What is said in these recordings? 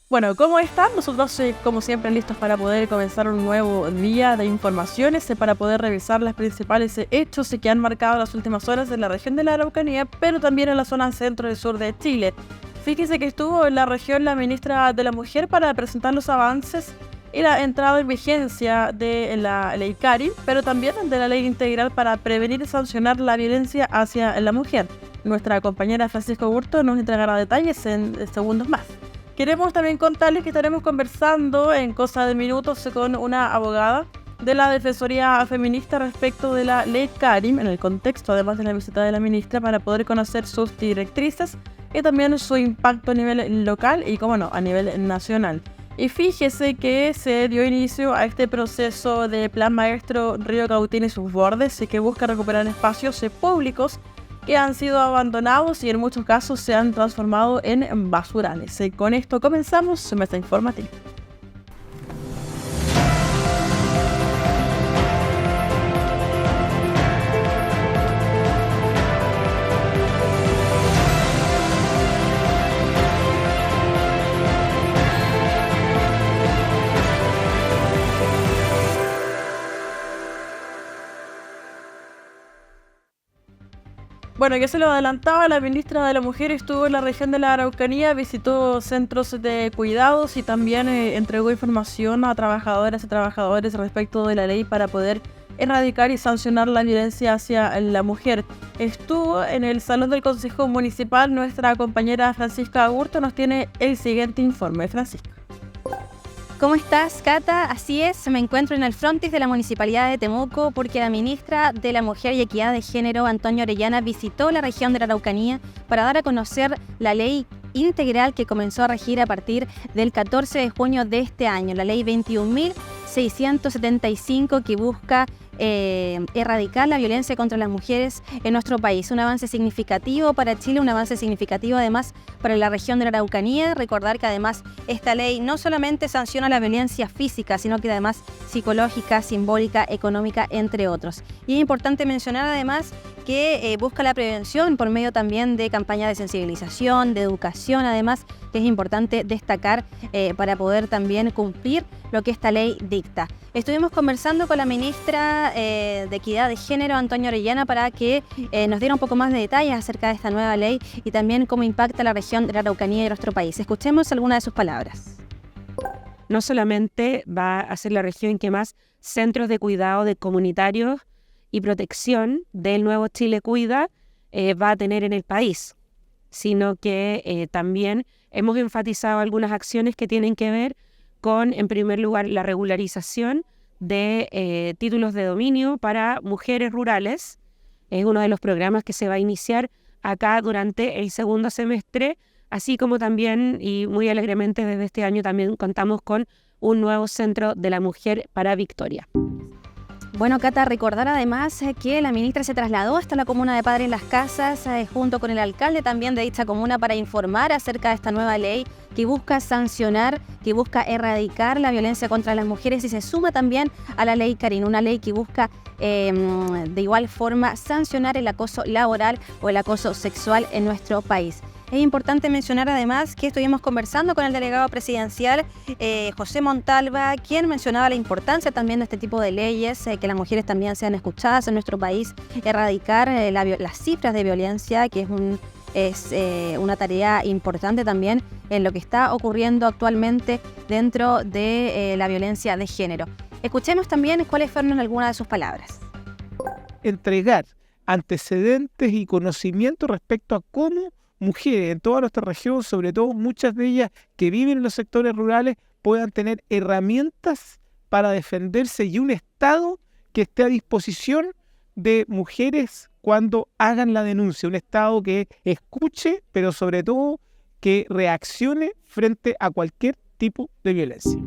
Bueno, ¿cómo están? Nosotros, como siempre, listos para poder comenzar un nuevo día de informaciones, para poder revisar los principales hechos que han marcado las últimas horas en la región de la Araucanía, pero también en la zona centro y sur de Chile. Fíjese que estuvo en la región la ministra de la Mujer para presentar los avances y la entrada en vigencia de la ley CARI, pero también de la ley integral para prevenir y sancionar la violencia hacia la mujer. Nuestra compañera Francisco Burto nos entregará detalles en segundos más. Queremos también contarles que estaremos conversando en cosa de minutos con una abogada de la Defensoría Feminista respecto de la ley CARIM, en el contexto además de la visita de la ministra, para poder conocer sus directrices y también su impacto a nivel local y, como no, a nivel nacional. Y fíjese que se dio inicio a este proceso de Plan Maestro Río Cautín y sus bordes, que busca recuperar espacios públicos que han sido abandonados y en muchos casos se han transformado en basurales. Con esto comenzamos su mesa informativa. Bueno, ya se lo adelantaba, la ministra de la Mujer estuvo en la región de la Araucanía, visitó centros de cuidados y también entregó información a trabajadoras y trabajadores respecto de la ley para poder erradicar y sancionar la violencia hacia la mujer. Estuvo en el salón del Consejo Municipal. Nuestra compañera Francisca Agurto nos tiene el siguiente informe. Francisca. ¿Cómo estás, Cata? Así es, me encuentro en el frontis de la Municipalidad de Temuco porque la ministra de la Mujer y Equidad de Género, Antonio Orellana, visitó la región de la Araucanía para dar a conocer la ley integral que comenzó a regir a partir del 14 de junio de este año, la ley 21.675, que busca erradicar la violencia contra las mujeres en nuestro país. Un avance significativo para Chile, un avance significativo además para la región de la Araucanía. Recordar que además esta ley no solamente sanciona la violencia física, sino que además psicológica, simbólica, económica, entre otros. Y es importante mencionar además que busca la prevención por medio también de campañas de sensibilización, de educación, además, que es importante destacar para poder también cumplir lo que esta ley dicta. Estuvimos conversando con la ministra de Equidad de Género, Antonio Orellana, para que nos diera un poco más de detalles acerca de esta nueva ley y también cómo impacta la región de la Araucanía y nuestro país. Escuchemos algunas de sus palabras. No solamente va a ser la región que más centros de cuidado de comunitarios y protección del nuevo Chile Cuida va a tener en el país, sino que también hemos enfatizado algunas acciones que tienen que ver con, en primer lugar, la regularización de títulos de dominio para mujeres rurales. Es uno de los programas que se va a iniciar acá durante el segundo semestre, así como también, y muy alegremente desde este año, también contamos con un nuevo centro de la mujer para Victoria. Bueno, Cata, recordar además que la ministra se trasladó hasta la comuna de Padre Las Casas junto con el alcalde también de dicha comuna para informar acerca de esta nueva ley que busca sancionar, que busca erradicar la violencia contra las mujeres y se suma también a la ley CARIM, una ley que busca de igual forma sancionar el acoso laboral o el acoso sexual en nuestro país. Es importante mencionar además que estuvimos conversando con el delegado presidencial José Montalva, quien mencionaba la importancia también de este tipo de leyes, que las mujeres también sean escuchadas en nuestro país, erradicar las cifras de violencia, que es una tarea importante también en lo que está ocurriendo actualmente dentro de la violencia de género. Escuchemos también cuáles fueron algunas de sus palabras. Entregar antecedentes y conocimiento respecto a cómo mujeres en toda nuestra región, sobre todo muchas de ellas que viven en los sectores rurales, puedan tener herramientas para defenderse y un Estado que esté a disposición de mujeres cuando hagan la denuncia, un Estado que escuche, pero sobre todo que reaccione frente a cualquier tipo de violencia.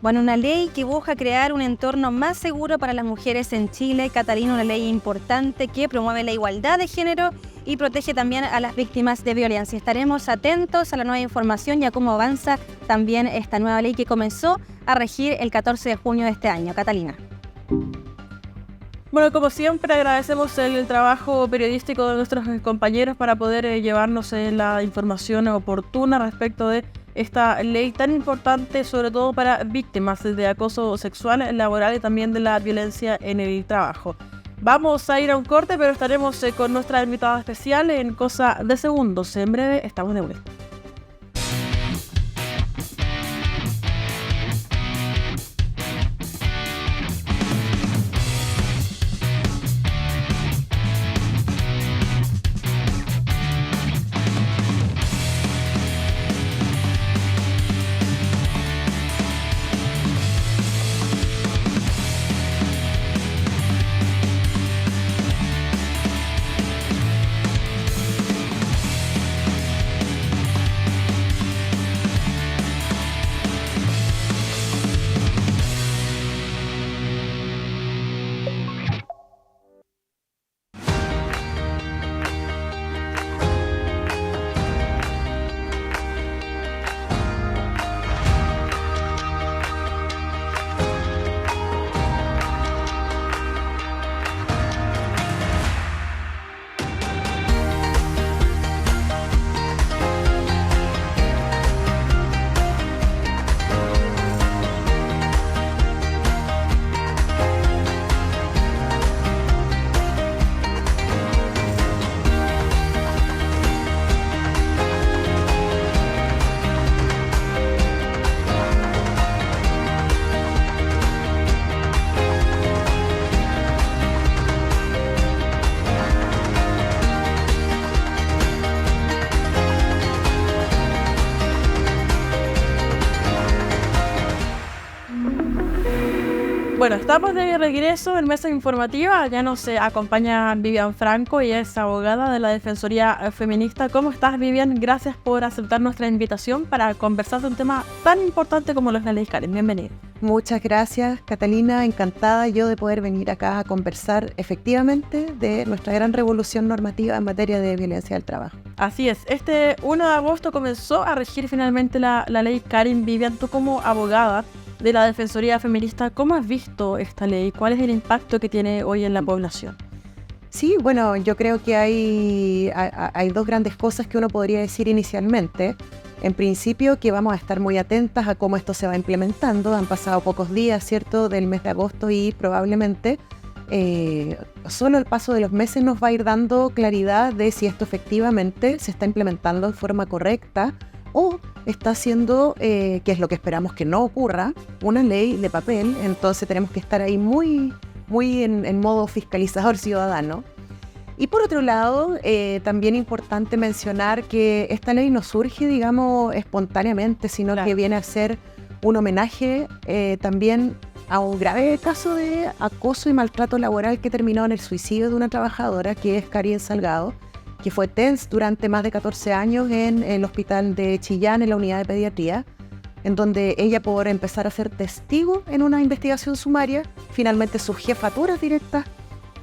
Bueno, una ley que busca crear un entorno más seguro para las mujeres en Chile. Catalina, una ley importante que promueve la igualdad de género y protege también a las víctimas de violencia. Estaremos atentos a la nueva información y a cómo avanza también esta nueva ley que comenzó a regir el 14 de junio de este año. Catalina. Bueno, como siempre agradecemos el trabajo periodístico de nuestros compañeros para poder llevarnos la información oportuna respecto de esta ley tan importante, sobre todo para víctimas de acoso sexual, laboral y también de la violencia en el trabajo. Vamos a ir a un corte, pero estaremos con nuestra invitada especial en cosa de segundos. En breve estamos de vuelta. Bueno, estamos de regreso en Mesa Informativa. Ya nos acompaña Vivian Franco, ella es abogada de la Defensoría Feminista. ¿Cómo estás, Vivian? Gracias por aceptar nuestra invitación para conversar de un tema tan importante como los leyes Karen. Bienvenida. Muchas gracias, Catalina. Encantada yo de poder venir acá a conversar efectivamente de nuestra gran revolución normativa en materia de violencia del trabajo. Así es. Este 1 de agosto comenzó a regir finalmente la ley Karen. Vivian, tú como abogada de la Defensoría Feminista, ¿cómo has visto esta ley? ¿Cuál es el impacto que tiene hoy en la población? Sí, bueno, yo creo que hay dos grandes cosas que uno podría decir inicialmente. En principio, que vamos a estar muy atentas a cómo esto se va implementando. Han pasado pocos días, ¿cierto?, del mes de agosto y probablemente solo el paso de los meses nos va a ir dando claridad de si esto efectivamente se está implementando de forma correcta o está haciendo, que es lo que esperamos que no ocurra, una ley de papel. Entonces tenemos que estar ahí muy en modo fiscalizador ciudadano. Y por otro lado, también importante mencionar que esta ley no surge, digamos, espontáneamente, sino Claro. que viene a ser un homenaje también a un grave caso de acoso y maltrato laboral que terminó en el suicidio de una trabajadora, que es Karin Salgado, que fue TENS durante más de 14 años en el hospital de Chillán, en la unidad de pediatría, en donde ella, por empezar a ser testigo en una investigación sumaria, finalmente sus jefaturas directas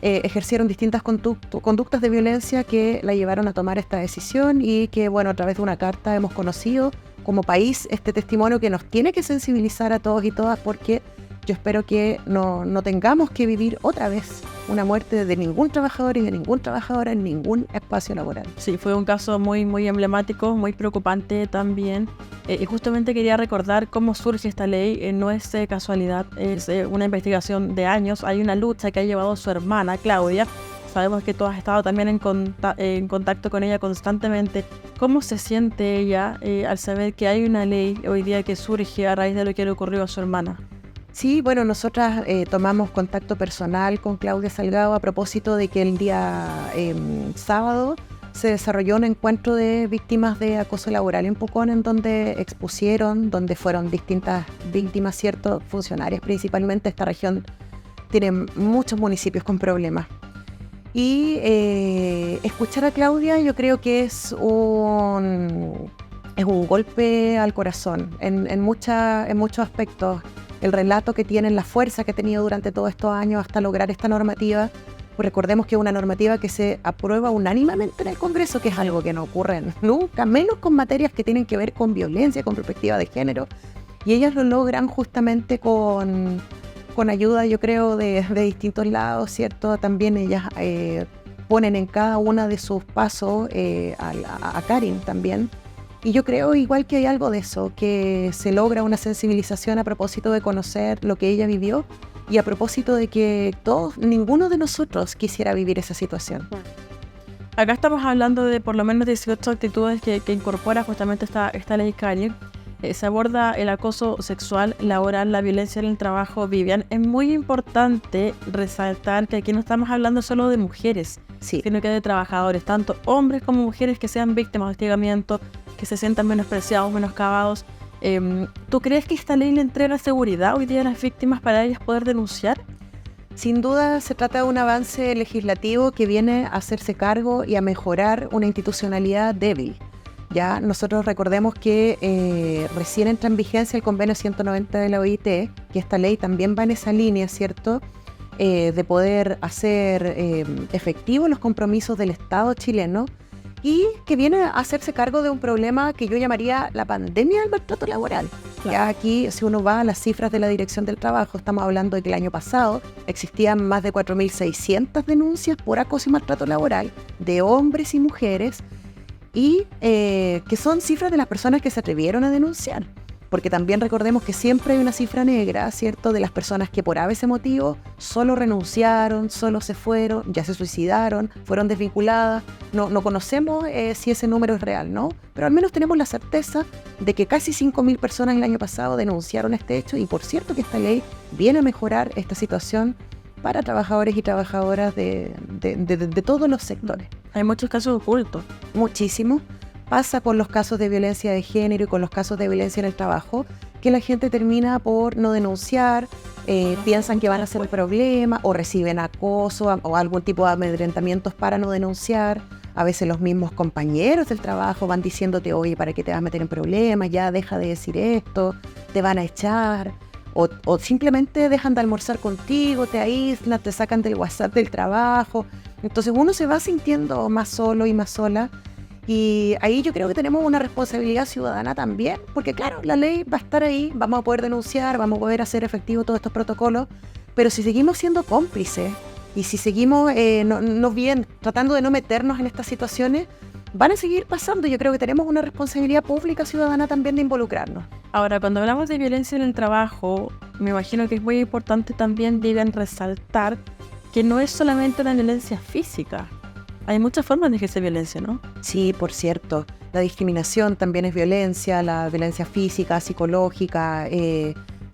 ejercieron distintas conductas de violencia que la llevaron a tomar esta decisión y que, bueno, a través de una carta hemos conocido como país este testimonio que nos tiene que sensibilizar a todos y todas, porque yo espero que no tengamos que vivir otra vez una muerte de ningún trabajador y de ninguna trabajadora en ningún espacio laboral. Sí, fue un caso muy emblemático, muy preocupante también. Y justamente quería recordar cómo surge esta ley. No es casualidad, es una investigación de años. Hay una lucha que ha llevado su hermana, Claudia. Sabemos que tú has estado también en contacto con ella constantemente. ¿Cómo se siente ella al saber que hay una ley hoy día que surge a raíz de lo que le ocurrió a su hermana? Sí, bueno, nosotras tomamos contacto personal con Claudia Salgado a propósito de que el día sábado se desarrolló un encuentro de víctimas de acoso laboral en Pucón, en donde expusieron, donde fueron distintas víctimas, ciertos funcionarios principalmente. Esta región tiene muchos municipios con problemas. Y escuchar a Claudia yo creo que es un golpe al corazón en muchos aspectos. El relato que tienen, la fuerza que ha tenido durante todos estos años hasta lograr esta normativa. Pues recordemos que es una normativa que se aprueba unánimemente en el Congreso, que es algo que no ocurre nunca, menos con materias que tienen que ver con violencia, con perspectiva de género. Y ellas lo logran justamente con ayuda, yo creo, de distintos lados, ¿cierto? También ellas ponen en cada una de sus pasos a Karin también, Y yo creo igual que hay algo de eso, que se logra una sensibilización a propósito de conocer lo que ella vivió y a propósito de que ninguno de nosotros quisiera vivir esa situación. Acá estamos hablando de por lo menos 18 actitudes que incorpora justamente esta ley Calle. Se aborda el acoso sexual, laboral, la violencia en el trabajo. Vivian, es muy importante resaltar que aquí no estamos hablando solo de mujeres, Sí. sino que de trabajadores, tanto hombres como mujeres que sean víctimas de hostigamiento, que se sientan menospreciados, menoscabados. ¿Tú crees que esta ley le entrega seguridad hoy día a las víctimas para ellas poder denunciar? Sin duda se trata de un avance legislativo que viene a hacerse cargo y a mejorar una institucionalidad débil. Ya nosotros recordemos que recién entra en vigencia el convenio 190 de la OIT, que esta ley también va en esa línea, ¿cierto? De poder hacer efectivos los compromisos del Estado chileno y que viene a hacerse cargo de un problema que yo llamaría la pandemia del maltrato laboral. Claro. Ya aquí, si uno va a las cifras de la Dirección del Trabajo, estamos hablando de que el año pasado existían más de 4.600 denuncias por acoso y maltrato laboral de hombres y mujeres, y que son cifras de las personas que se atrevieron a denunciar. Porque también recordemos que siempre hay una cifra negra, ¿cierto?, de las personas que por ese motivo solo renunciaron, solo se fueron, ya se suicidaron, fueron desvinculadas. No conocemos si ese número es real, ¿no? Pero al menos tenemos la certeza de que casi 5.000 personas el año pasado denunciaron este hecho, y por cierto que esta ley viene a mejorar esta situación para trabajadores y trabajadoras de todos los sectores. Hay muchos casos ocultos. Muchísimo. Pasa con los casos de violencia de género y con los casos de violencia en el trabajo, que la gente termina por no denunciar, piensan que van a ser un problema o reciben acoso o algún tipo de amedrentamientos para no denunciar. A veces los mismos compañeros del trabajo van diciéndote, oye, ¿para qué te vas a meter en problemas? Ya deja de decir esto, te van a echar. O simplemente dejan de almorzar contigo, te aíslan, te sacan del WhatsApp del trabajo. Entonces uno se va sintiendo más solo y más sola. Y ahí yo creo que tenemos una responsabilidad ciudadana también, porque claro, la ley va a estar ahí, vamos a poder denunciar, vamos a poder hacer efectivo todos estos protocolos, pero si seguimos siendo cómplices y si seguimos tratando de no meternos en estas situaciones, van a seguir pasando. Yo creo que tenemos una responsabilidad pública ciudadana también de involucrarnos. Ahora, cuando hablamos de violencia en el trabajo, me imagino que es muy importante también, Vivian, resaltar que no es solamente una violencia física. Hay muchas formas de ejercer violencia, ¿no? Sí, por cierto. La discriminación también es violencia, la violencia física, psicológica,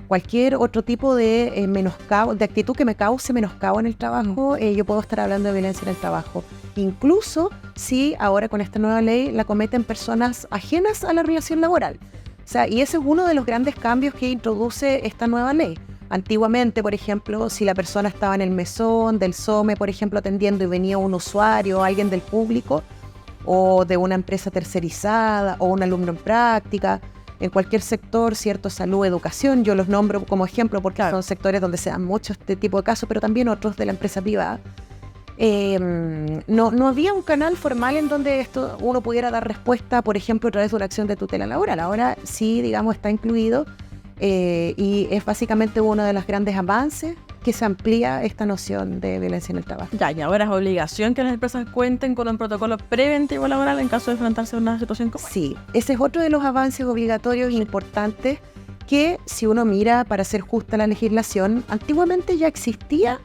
cualquier otro tipo de menoscabo, de actitud que me cause menoscabo en el trabajo, yo puedo estar hablando de violencia en el trabajo. Incluso si ahora con esta nueva ley la cometen personas ajenas a la relación laboral. O sea, y ese es uno de los grandes cambios que introduce esta nueva ley. Antiguamente, por ejemplo, si la persona estaba en el mesón del SOME, por ejemplo, atendiendo y venía un usuario o alguien del público o de una empresa tercerizada o un alumno en práctica, en cualquier sector, ¿cierto? Salud, educación, yo los nombro como ejemplo porque claro, son sectores donde se dan mucho este tipo de casos, pero también otros de la empresa privada. No había un canal formal en donde uno pudiera dar respuesta, por ejemplo, a través de una acción de tutela laboral. Ahora sí, digamos, está incluido. Y es básicamente uno de los grandes avances que se amplía esta noción de violencia en el trabajo. Ya, y ahora es obligación que las empresas cuenten con un protocolo preventivo laboral en caso de enfrentarse a una situación como esta. Sí, ese es otro de los avances obligatorios importantes que, si uno mira para ser justa la legislación, antiguamente ya existía,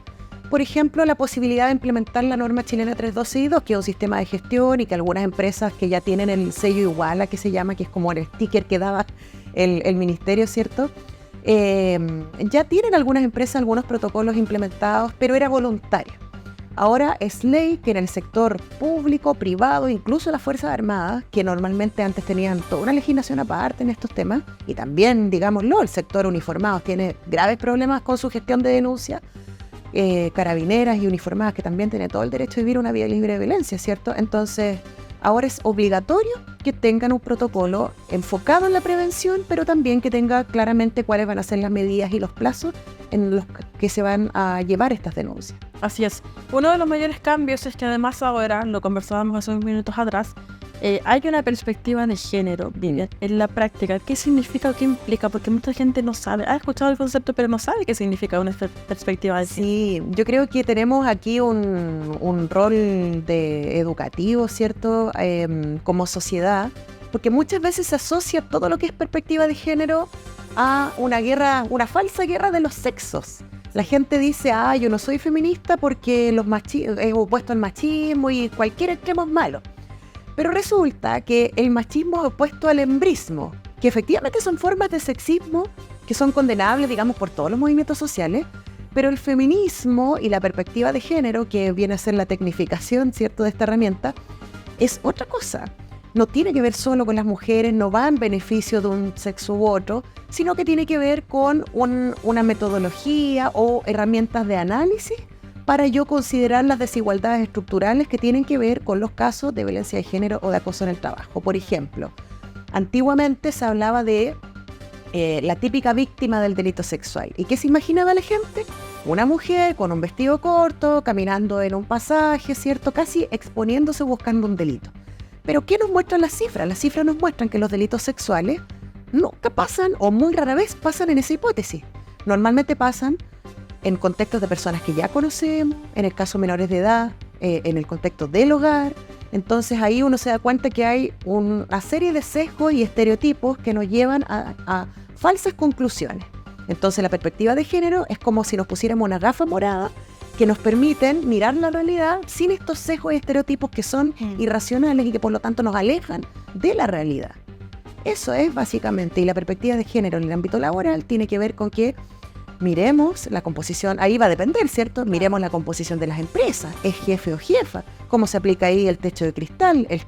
por ejemplo, la posibilidad de implementar la norma chilena 312-2, que es un sistema de gestión y que algunas empresas que ya tienen el sello iguala, que se llama, que es como el sticker que daba el ministerio, ¿cierto? Ya tienen algunas empresas algunos protocolos implementados, pero era voluntario. Ahora es ley que en el sector público, privado, incluso las Fuerzas Armadas, que normalmente antes tenían toda una legislación aparte en estos temas, y también, digámoslo, el sector uniformado tiene graves problemas con su gestión de denuncia, carabineras y uniformadas que también tienen todo el derecho a vivir una vida libre de violencia, ¿cierto? Entonces, ahora es obligatorio que tengan un protocolo enfocado en la prevención, pero también que tenga claramente cuáles van a ser las medidas y los plazos en los que se van a llevar estas denuncias. Así es. Uno de los mayores cambios es que además ahora, lo conversábamos hace unos minutos atrás, hay una perspectiva de género, Vivian, en la práctica. ¿Qué significa o qué implica? Porque mucha gente no sabe, ha escuchado el concepto, pero no sabe qué significa una perspectiva de género. Sí, yo creo que tenemos aquí un rol educativo, ¿cierto? Como sociedad, porque muchas veces se asocia todo lo que es perspectiva de género a una guerra, una falsa guerra de los sexos. La gente dice, yo no soy feminista porque es opuesto al machismo y cualquier extremo es malo. Pero resulta que el machismo es opuesto al embrismo, que efectivamente son formas de sexismo que son condenables, digamos, por todos los movimientos sociales, pero el feminismo y la perspectiva de género, que viene a ser la tecnificación, ¿cierto?, de esta herramienta, es otra cosa. No tiene que ver solo con las mujeres, no va en beneficio de un sexo u otro, sino que tiene que ver con una metodología o herramientas de análisis para yo considerar las desigualdades estructurales que tienen que ver con los casos de violencia de género o de acoso en el trabajo. Por ejemplo, antiguamente se hablaba de la típica víctima del delito sexual. ¿Y qué se imaginaba la gente? Una mujer con un vestido corto, caminando en un pasaje, ¿cierto?, casi exponiéndose buscando un delito. Pero ¿qué nos muestran las cifras? Las cifras nos muestran que los delitos sexuales nunca pasan o muy rara vez pasan en esa hipótesis. Normalmente pasan en contextos de personas que ya conocemos, en el caso menores de edad, en el contexto del hogar. Entonces ahí uno se da cuenta que hay una serie de sesgos y estereotipos que nos llevan a falsas conclusiones. Entonces la perspectiva de género es como si nos pusiéramos una gafa morada que nos permiten mirar la realidad sin estos sesgos y estereotipos que son irracionales y que por lo tanto nos alejan de la realidad. Eso es básicamente, y la perspectiva de género en el ámbito laboral tiene que ver con que miremos la composición, ahí va a depender, ¿cierto? Miremos la composición de las empresas, es jefe o jefa, cómo se aplica ahí el techo de cristal, el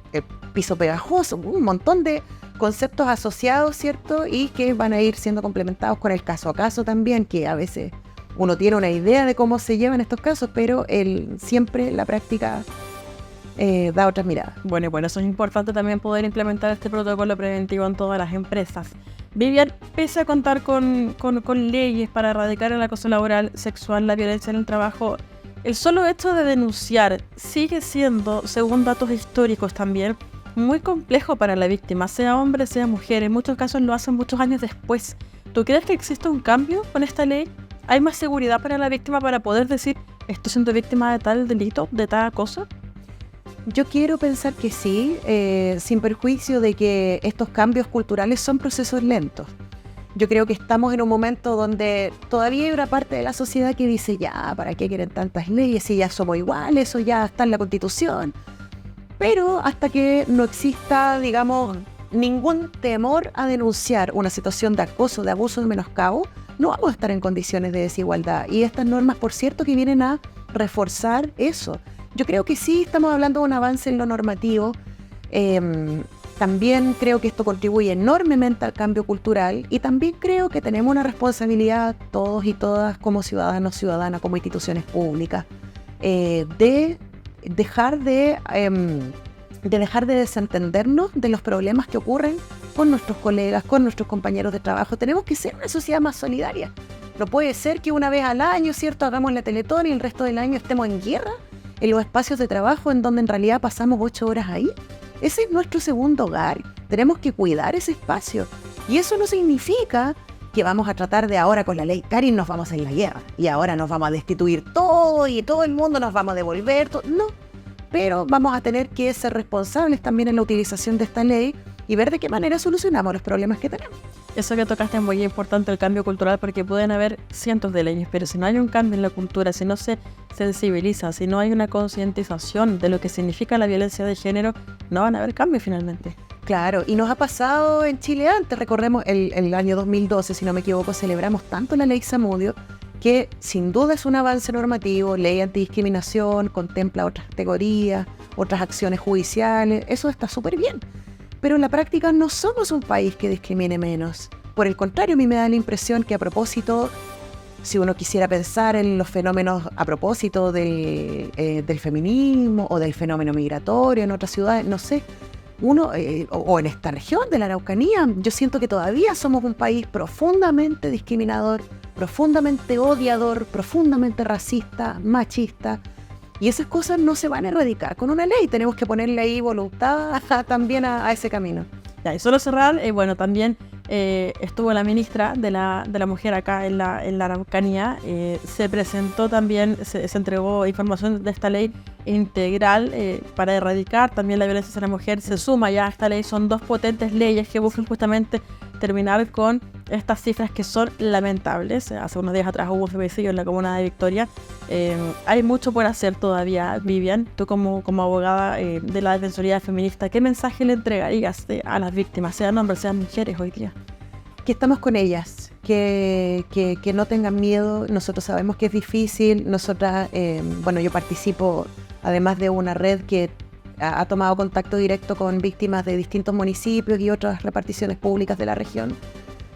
piso pegajoso, un montón de conceptos asociados, ¿cierto? Y que van a ir siendo complementados con el caso a caso también, que a veces uno tiene una idea de cómo se llevan estos casos, pero siempre la práctica da otras miradas. Bueno, eso es importante también poder implementar este protocolo preventivo en todas las empresas. Vivian, pese a contar con leyes para erradicar el acoso laboral, sexual, la violencia en el trabajo, el solo hecho de denunciar sigue siendo, según datos históricos también, muy complejo para la víctima, sea hombre, sea mujer. En muchos casos lo hacen muchos años después. ¿Tú crees que existe un cambio con esta ley? ¿Hay más seguridad para la víctima para poder decir, estoy siendo víctima de tal delito, de tal acoso? Yo quiero pensar que sí, sin perjuicio de que estos cambios culturales son procesos lentos. Yo creo que estamos en un momento donde todavía hay una parte de la sociedad que dice, ya, ¿para qué quieren tantas leyes si ya somos iguales, eso ya está en la Constitución? Pero hasta que no exista, digamos, ningún temor a denunciar una situación de acoso, de abuso, de menoscabo, no vamos a estar en condiciones de desigualdad. Y estas normas, por cierto, que vienen a reforzar eso. Yo creo que sí estamos hablando de un avance en lo normativo. También creo que esto contribuye enormemente al cambio cultural y también creo que tenemos una responsabilidad todos y todas como ciudadanos, ciudadanas, como instituciones públicas, de dejar de desentendernos de los problemas que ocurren con nuestros colegas, con nuestros compañeros de trabajo. Tenemos que ser una sociedad más solidaria. No puede ser que una vez al año, ¿cierto?, hagamos la Teletón y el resto del año estemos en guerra en los espacios de trabajo en donde en realidad pasamos 8 horas ahí. Ese es nuestro segundo hogar. Tenemos que cuidar ese espacio. Y eso no significa que vamos a tratar de ahora con la ley Karin nos vamos a ir a la guerra y ahora nos vamos a destituir todo y todo el mundo nos vamos a devolver. No, pero vamos a tener que ser responsables también en la utilización de esta ley y ver de qué manera solucionamos los problemas que tenemos. Eso que tocaste es muy importante, el cambio cultural, porque pueden haber cientos de leyes, pero si no hay un cambio en la cultura, si no se sensibiliza, si no hay una concientización de lo que significa la violencia de género, no van a haber cambios finalmente. Claro, y nos ha pasado en Chile antes, recordemos el año 2012, si no me equivoco, celebramos tanto la ley Zamudio, que sin duda es un avance normativo, ley antidiscriminación, contempla otras categorías, otras acciones judiciales, eso está súper bien. Pero en la práctica no somos un país que discrimine menos. Por el contrario, a mí me da la impresión que a propósito, si uno quisiera pensar en los fenómenos a propósito del feminismo o del fenómeno migratorio en otras ciudades, no sé, o en esta región de la Araucanía, yo siento que todavía somos un país profundamente discriminador, profundamente odiador, profundamente racista, machista. Y esas cosas no se van a erradicar con una ley. Tenemos que ponerle ahí voluntad también a ese camino. Ya, y solo cerrar, bueno, también estuvo la ministra de la Mujer acá en la Araucanía. Se presentó también, se entregó información de esta ley integral para erradicar también la violencia hacia la mujer. Se suma ya a esta ley, son 2 potentes leyes que buscan justamente terminar con estas cifras que son lamentables. Hace unos días atrás hubo femicidio en la comuna de Victoria. Hay mucho por hacer todavía. Vivian, tú como abogada de la Defensoría Feminista, ¿qué mensaje le entregarías a las víctimas, sean hombres, sean mujeres hoy día? Que estamos con ellas, que no tengan miedo. Nosotros sabemos que es difícil. Nosotras, yo participo además de una red que ha tomado contacto directo con víctimas de distintos municipios y otras reparticiones públicas de la región.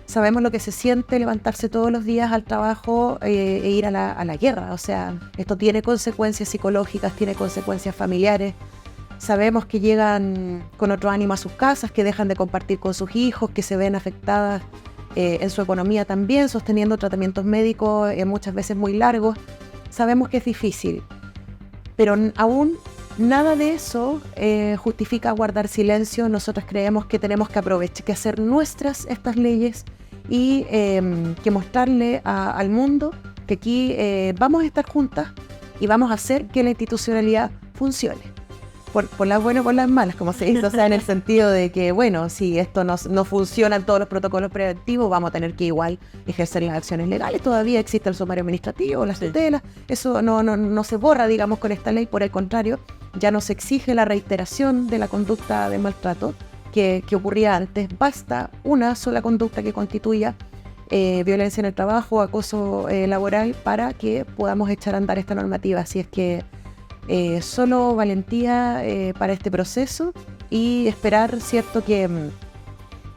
Sabemos lo que se siente levantarse todos los días al trabajo e ir a la guerra. O sea, esto tiene consecuencias psicológicas, tiene consecuencias familiares. Sabemos que llegan con otro ánimo a sus casas, que dejan de compartir con sus hijos, que se ven afectadas en su economía también, sosteniendo tratamientos médicos muchas veces muy largos. Sabemos que es difícil, pero aún nada de eso justifica guardar silencio. Nosotros creemos que tenemos que aprovechar, que hacer nuestras estas leyes y que mostrarle al mundo que aquí vamos a estar juntas y vamos a hacer que la institucionalidad funcione. Por las buenas o por las malas, como se dice, o sea, en el sentido de que, bueno, si esto no funciona en todos los protocolos preventivos, vamos a tener que igual ejercer las acciones legales. Todavía existe el sumario administrativo, las tutelas, eso no se borra, digamos, con esta ley. Por el contrario, ya no se exige la reiteración de la conducta de maltrato que ocurría antes. Basta una sola conducta que constituya violencia en el trabajo, acoso laboral, para que podamos echar a andar esta normativa. Así es que solo valentía para este proceso y esperar, cierto, que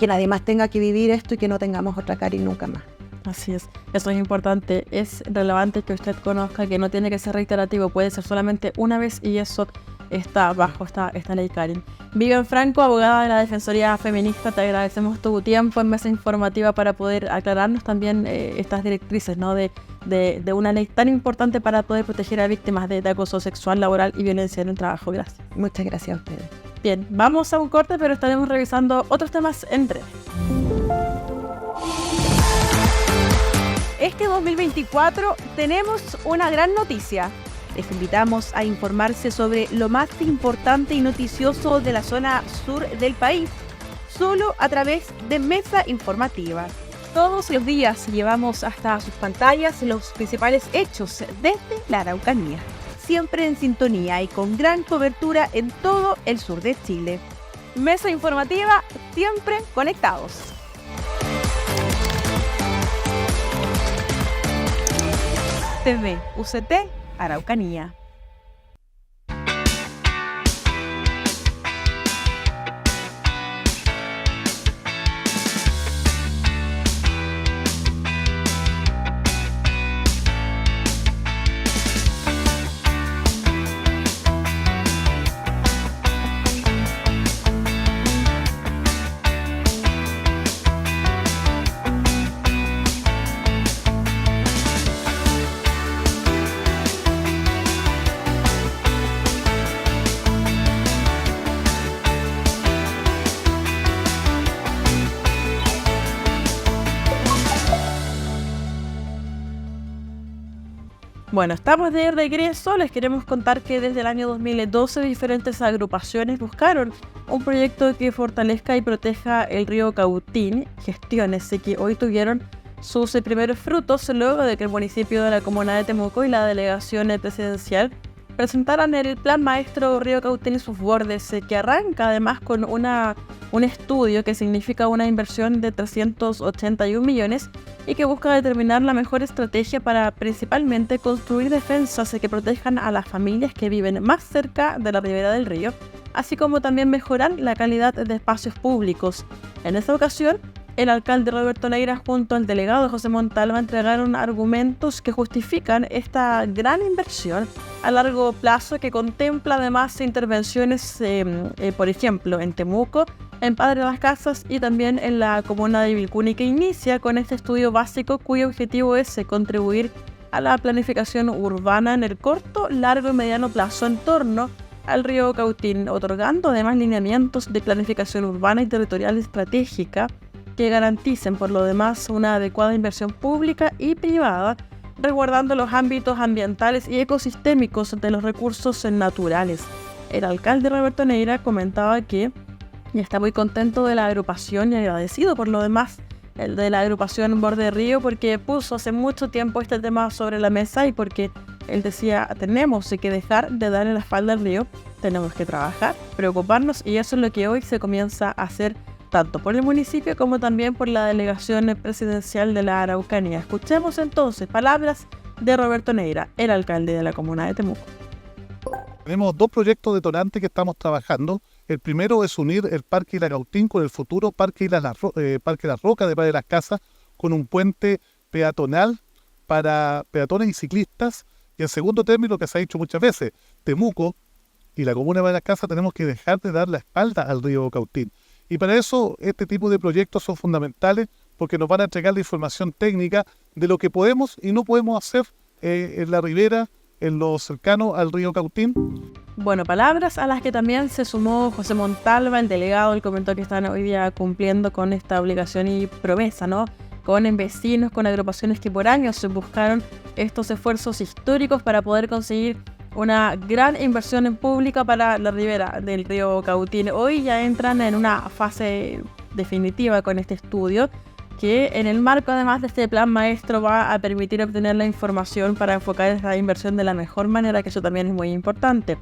nadie más tenga que vivir esto y que no tengamos otra Karin nunca más. Así es, eso es importante. Es relevante que usted conozca que no tiene que ser reiterativo, puede ser solamente una vez y eso está bajo esta ley Karin. Vivian Franco, abogada de la Defensoría Feminista, te agradecemos tu tiempo en Mesa Informativa para poder aclararnos también estas directrices, ¿no? de una ley tan importante para poder proteger a víctimas de acoso sexual, laboral y violencia en el trabajo. Gracias. Muchas gracias a ustedes. Bien, vamos a un corte, pero estaremos revisando otros temas en breve. Este 2024 tenemos una gran noticia. Les invitamos a informarse sobre lo más importante y noticioso de la zona sur del país, solo a través de Mesa Informativa. Todos los días llevamos hasta sus pantallas los principales hechos desde la Araucanía, siempre en sintonía y con gran cobertura en todo el sur de Chile. Mesa Informativa, siempre conectados. TV UCT Araucanía. Bueno, estamos de regreso. Les queremos contar que desde el año 2012 diferentes agrupaciones buscaron un proyecto que fortalezca y proteja el río Cautín, gestiones que hoy tuvieron sus primeros frutos luego de que el municipio de la comuna de Temuco y la delegación presidencial presentaran el Plan Maestro Río Cautín y sus bordes, que arranca además con un estudio que significa una inversión de 381 millones y que busca determinar la mejor estrategia para principalmente construir defensas que protejan a las familias que viven más cerca de la ribera del río, así como también mejorar la calidad de espacios públicos. En esta ocasión, el alcalde Roberto Neira junto al delegado José Montalva entregaron argumentos que justifican esta gran inversión a largo plazo que contempla además intervenciones, por ejemplo, en Temuco, en Padre Las Casas y también en la comuna de Vilcún, que inicia con este estudio básico cuyo objetivo es contribuir a la planificación urbana en el corto, largo y mediano plazo en torno al río Cautín, otorgando además lineamientos de planificación urbana y territorial estratégica que garanticen por lo demás una adecuada inversión pública y privada, resguardando los ámbitos ambientales y ecosistémicos de los recursos naturales. El alcalde Roberto Neira comentaba que está muy contento de la agrupación y agradecido por lo demás el de la agrupación Borde Río, porque puso hace mucho tiempo este tema sobre la mesa y porque él decía, tenemos que dejar de darle la espalda al río, tenemos que trabajar, preocuparnos, y eso es lo que hoy se comienza a hacer tanto por el municipio como también por la delegación presidencial de la Araucanía. Escuchemos entonces palabras de Roberto Neira, el alcalde de la comuna de Temuco. Tenemos 2 proyectos detonantes que estamos trabajando. El primero es unir el Parque Ilagautín con el futuro Parque Las Rocas de Padre de las Casas, con un puente peatonal para peatones y ciclistas. Y en segundo término, que se ha dicho muchas veces, Temuco y la comuna de Padre de las Casas tenemos que dejar de dar la espalda al río Cautín. Y para eso este tipo de proyectos son fundamentales, porque nos van a entregar la información técnica de lo que podemos y no podemos hacer en la ribera, en lo cercano al río Cautín. Bueno, palabras a las que también se sumó José Montalva, el delegado. Él comentó que están hoy día cumpliendo con esta obligación y promesa, ¿no? Con vecinos, con agrupaciones que por años buscaron estos esfuerzos históricos para poder conseguir una gran inversión en pública para la ribera del río Cautín. Hoy ya entran en una fase definitiva con este estudio, que en el marco además de este plan maestro va a permitir obtener la información para enfocar esta inversión de la mejor manera, que eso también es muy importante.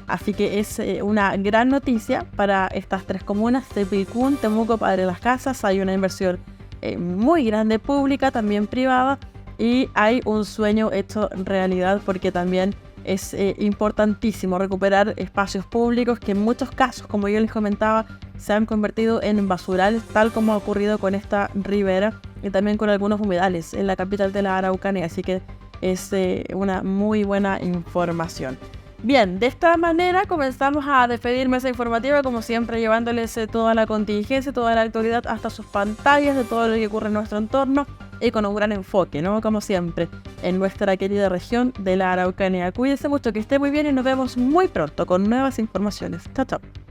Así que es una gran noticia para estas 3 comunas, Tepicún, Temuco, Padre de las Casas. Hay una inversión muy grande pública, también privada, y hay un sueño hecho realidad, porque también es importantísimo recuperar espacios públicos que en muchos casos, como yo les comentaba, se han convertido en basurales, tal como ha ocurrido con esta ribera y también con algunos humedales en la capital de la Araucanía. Así que es una muy buena información. Bien, de esta manera comenzamos a despedir Mesa Informativa, como siempre llevándoles toda la contingencia, toda la actualidad hasta sus pantallas de todo lo que ocurre en nuestro entorno, y con un gran enfoque, ¿no? Como siempre, en nuestra querida región de la Araucanía. Cuídense mucho, que esté muy bien y nos vemos muy pronto con nuevas informaciones. Chao, chao.